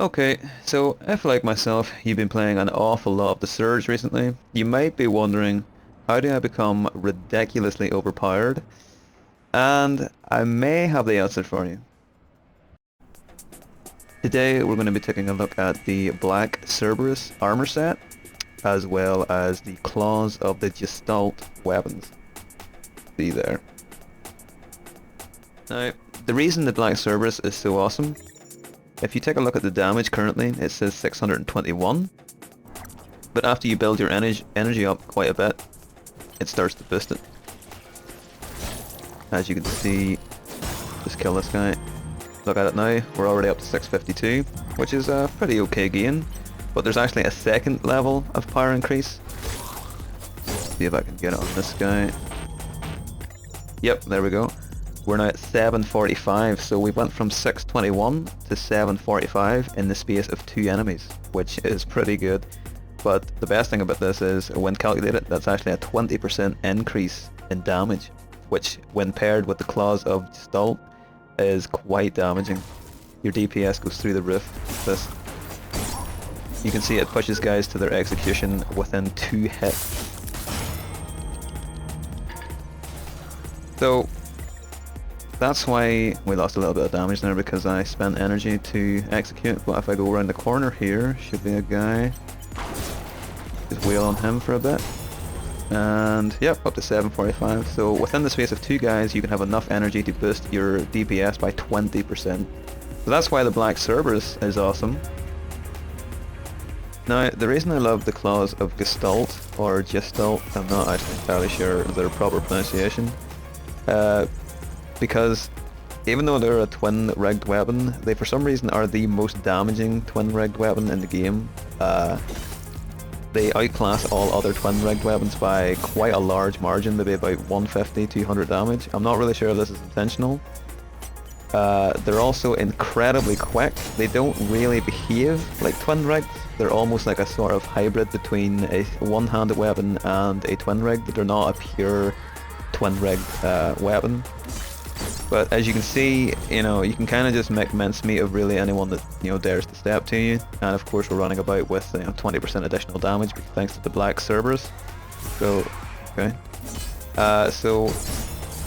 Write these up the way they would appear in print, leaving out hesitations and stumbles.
Okay, so if like myself, you've been playing an awful lot of the Surge recently, you might be wondering, how do I become ridiculously overpowered? And I may have the answer for you. Today we're going to be taking a look at the Black Cerberus armor set, as well as the claws of the Gestalt weapons. See there. Now, the reason the Black Cerberus is so awesome, if you take a look at the damage currently, it says 621. But after you build your energy up quite a bit, it starts to boost it. As you can see, just kill this guy. Look at it now, we're already up to 652, which is a pretty okay gain. But there's actually a second level of power increase. See if I can get it on this guy. Yep, there we go. We're now at 745, so we went from 621 to 745 in the space of 2 enemies, which is pretty good. But the best thing about this is, when calculated, that's actually a 20% increase in damage, which when paired with the claws of Gestalt is quite damaging. Your DPS goes through the roof with this. You can see it pushes guys to their execution within 2 hits. So that's why we lost a little bit of damage there, because I spent energy to execute. But if I go around the corner here, should be a guy. Just wheel on him for a bit. And yep, up to 745. So within the space of 2 guys, you can have enough energy to boost your DPS by 20%. So that's why the Black Cerberus is awesome. Now, the reason I love the claws of Gestalt, or Gestalt, I'm not actually entirely sure their proper pronunciation, because even though they're a twin-rigged weapon, they for some reason are the most damaging twin-rigged weapon in the game. They outclass all other twin-rigged weapons by quite a large margin, maybe about 150, 200 damage. I'm not really sure if this is intentional. They're also incredibly quick. They don't really behave like twin-rigged. They're almost like a sort of hybrid between a one-handed weapon and a twin-rigged. They're not a pure twin-rigged weapon. But as you can see, you know, you can kind of just make mincemeat of really anyone that, you know, dares to step to you. And of course we're running about with, you know, 20% additional damage thanks to the Black Cerberus. So, okay. So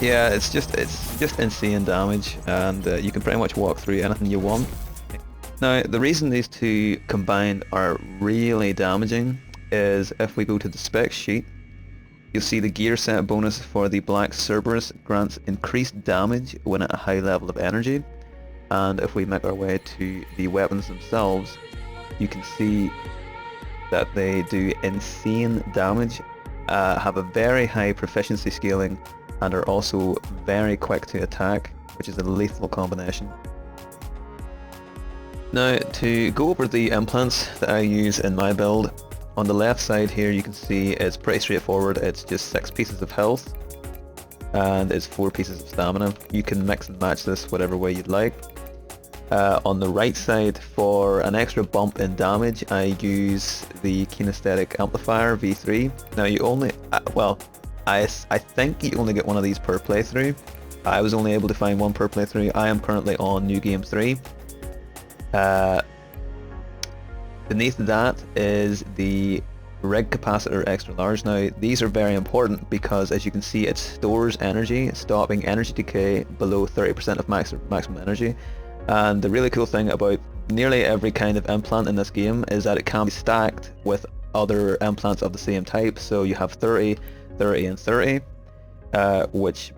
yeah, it's just insane damage, and you can pretty much walk through anything you want. Now, the reason these two combined are really damaging is if we go to the spec sheet, you'll see the gear set bonus for the Black Cerberus grants increased damage when at a high level of energy. And if we make our way to the weapons themselves, you can see that they do insane damage, have a very high proficiency scaling, and are also very quick to attack, which is a lethal combination. Now, to go over the implants that I use in my build, on the left side here you can see it's pretty straightforward. It's just 6 pieces of health and it's 4 pieces of stamina. You can mix and match this whatever way you'd like. On the right side, for an extra bump in damage, I use the kinesthetic amplifier V3. Now you only, I think you only get one of these per playthrough. I was only able to find one per playthrough. I am currently on New Game 3. Beneath that is the rig capacitor extra large. Now these are very important because, as you can see, it stores energy, stopping energy decay below 30% of maximum energy. And the really cool thing about nearly every kind of implant in this game is that it can be stacked with other implants of the same type. So you have 30, 30 and 30, which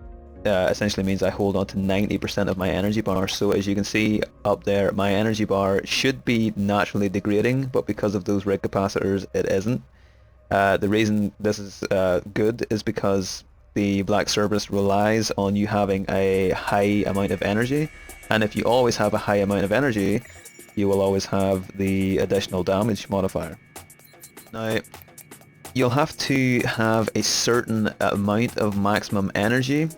essentially means I hold on to 90% of my energy bar. So as you can see up there, my energy bar should be naturally degrading, but because of those rig capacitors it isn't. The reason this is good is because the Black Cerberus relies on you having a high amount of energy, and if you always have a high amount of energy, you will always have the additional damage modifier. Now, you'll have to have a certain amount of maximum energy.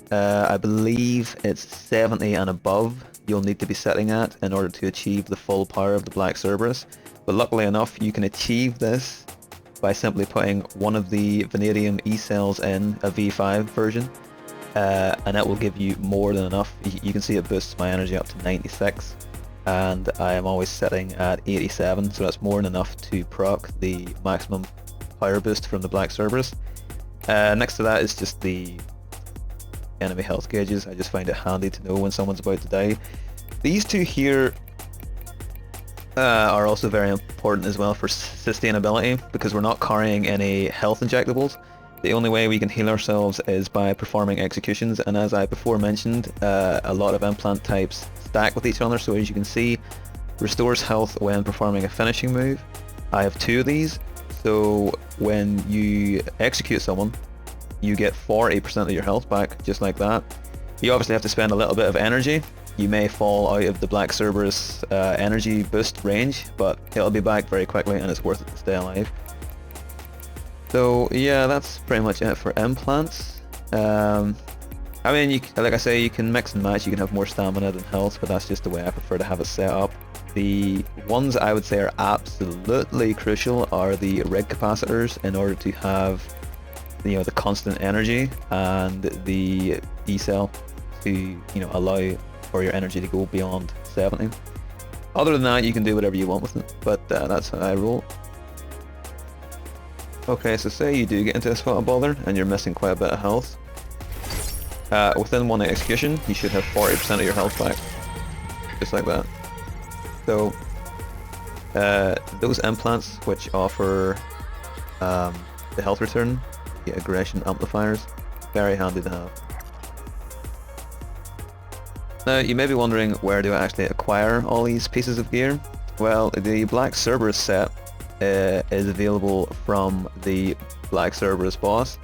I believe it's 70 and above you'll need to be setting at in order to achieve the full power of the Black Cerberus. But luckily enough, you can achieve this by simply putting one of the vanadium E-cells in, a V5 version, and that will give you more than enough. You can see it boosts my energy up to 96. and I am always setting at 87, so that's more than enough to proc the maximum power boost from the Black Cerberus. Next to that is just the enemy health gauges. I just find it handy to know when someone's about to die. These two here are also very important as well for sustainability, because we're not carrying any health injectables. The only way we can heal ourselves is by performing executions, and as I before mentioned, a lot of implant types stack with each other, so as you can see, restores health when performing a finishing move. I have 2 of these, so when you execute someone, you get 40% of your health back, just like that. You obviously have to spend a little bit of energy. You may fall out of the Black Cerberus energy boost range, but it'll be back very quickly and it's worth it to stay alive. So yeah, that's pretty much it for implants. I mean, like I say, you can mix and match. You can have more stamina than health, but that's just the way I prefer to have it set up. The ones I would say are absolutely crucial are the rig capacitors, in order to have, you know, the constant energy, and the E-cell to, you know, allow for your energy to go beyond 70. Other than that, you can do whatever you want with it, but that's how I roll. Okay, so say you do get into a spot of bother and you're missing quite a bit of health. Within one execution, you should have 40% of your health back, just like that. So those implants, which offer the health return, the aggression amplifiers, very handy to have. Now, you may be wondering, where do I actually acquire all these pieces of gear? Well, the Black Cerberus set is available from the Black Cerberus boss.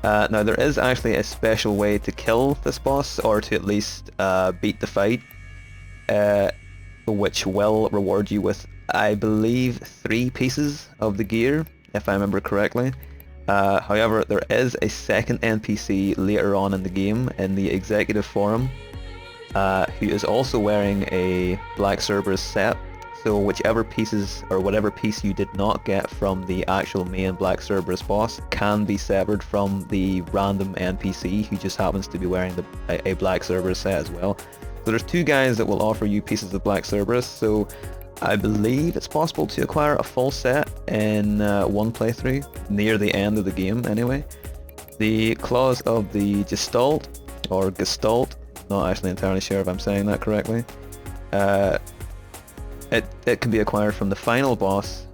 Now, there is actually a special way to kill this boss, or to at least beat the fight, which will reward you with, I believe, 3 pieces of the gear, if I remember correctly. However, there is a second NPC later on in the game, in the Executive Forum, who is also wearing a Black Cerberus set. So whichever pieces, or whatever piece you did not get from the actual main Black Cerberus boss, can be severed from the random NPC who just happens to be wearing a Black Cerberus set as well. So there's 2 guys that will offer you pieces of Black Cerberus, so I believe it's possible to acquire a full set in one playthrough, near the end of the game anyway. The claws of the Gestalt, or Gestalt, not actually entirely sure if I'm saying that correctly, it can be acquired from the final boss,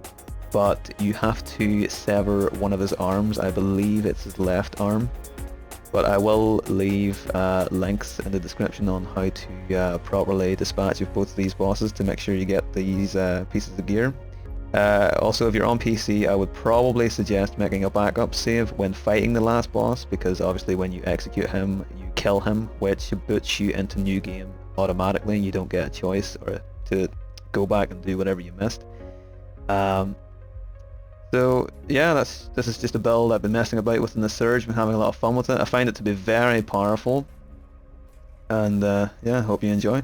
but you have to sever one of his arms. I believe it's his left arm, but I will leave links in the description on how to properly dispatch of both of these bosses to make sure you get these pieces of gear. Also, if you're on PC, I would probably suggest making a backup save when fighting the last boss, because obviously when you execute him, you kill him, which boots you into new game automatically. You don't get a choice or to go back and do whatever you missed. So yeah, this is just a build I've been messing about with in the Surge, been having a lot of fun with it. I find it to be very powerful, and yeah, hope you enjoy.